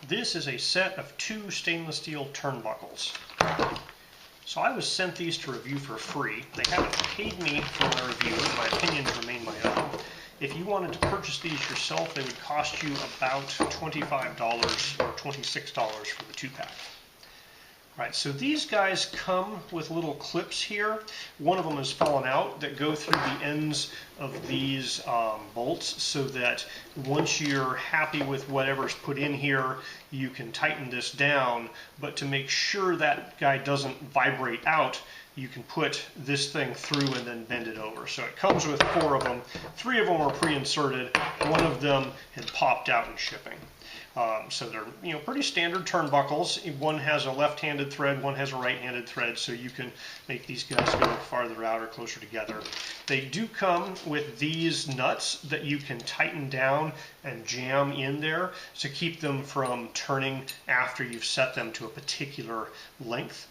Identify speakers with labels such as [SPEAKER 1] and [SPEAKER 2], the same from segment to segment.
[SPEAKER 1] This is a set of 2 stainless steel turnbuckles. So I was sent these to review for free. They haven't paid me for my review, and my opinions remain my own. If you wanted to purchase these yourself, they would cost you about $25 or $26 for the 2-pack. Right, so these guys come with little clips here. One of them has fallen out that go through the ends of these bolts, so that once you're happy with whatever's put in here, you can tighten this down. But to make sure that guy doesn't vibrate out, you can put this thing through and then bend it over. So it comes with 4 of them. 3 of them were pre-inserted. 1 of them had popped out in shipping. So they're pretty standard turnbuckles. One has a left-handed thread, one has a right-handed thread, so you can make these guys go farther out or closer together. They do come with these nuts that you can tighten down and jam in there to keep them from turning after you've set them to a particular length.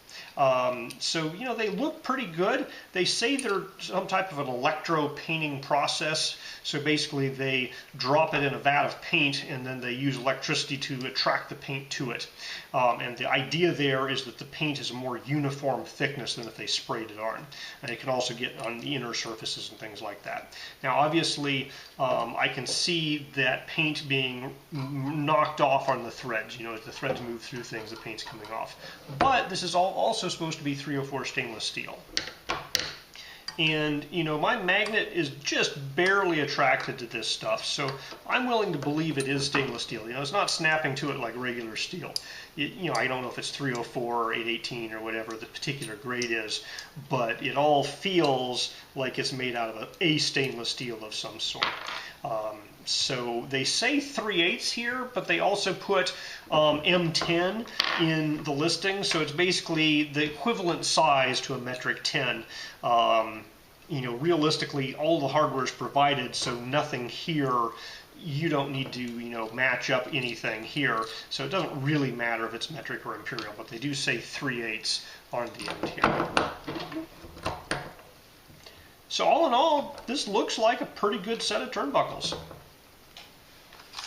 [SPEAKER 1] So they look pretty good. They say they're some type of an electro painting process. So basically they drop it in a vat of paint and then they use electricity to attract the paint to it. And the idea there is that the paint is a more uniform thickness than if they sprayed it on. And it can also get on the inner surfaces and things like that. Now obviously I can see that paint being knocked off on the threads. As the threads move through things, the paint's coming off. But this is also supposed to be 304 stainless steel. And my magnet is just barely attracted to this stuff, so I'm willing to believe it is stainless steel. It's not snapping to it like regular steel. I don't know if it's 304 or 818 or whatever the particular grade is, but it all feels like it's made out of a stainless steel of some sort. So they say 3/8 here, but they also put M10 in the listing, so it's basically the equivalent size to a metric 10. Realistically, all the hardware is provided, so nothing here, you don't need to, match up anything here. So it doesn't really matter if it's metric or imperial, but they do say 3/8 on the end here. So all in all, this looks like a pretty good set of turnbuckles.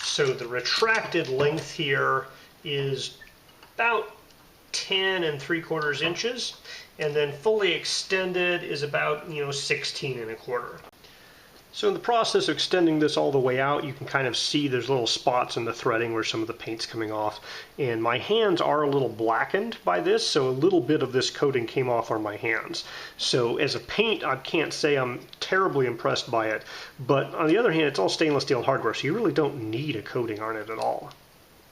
[SPEAKER 1] So the retracted length here is about 10 3/4 inches, and then fully extended is about 16 1/4. So in the process of extending this all the way out, you can kind of see there's little spots in the threading where some of the paint's coming off. And my hands are a little blackened by this, so a little bit of this coating came off on my hands. So as a paint, I can't say I'm terribly impressed by it. But on the other hand, it's all stainless steel hardware, so you really don't need a coating on it at all.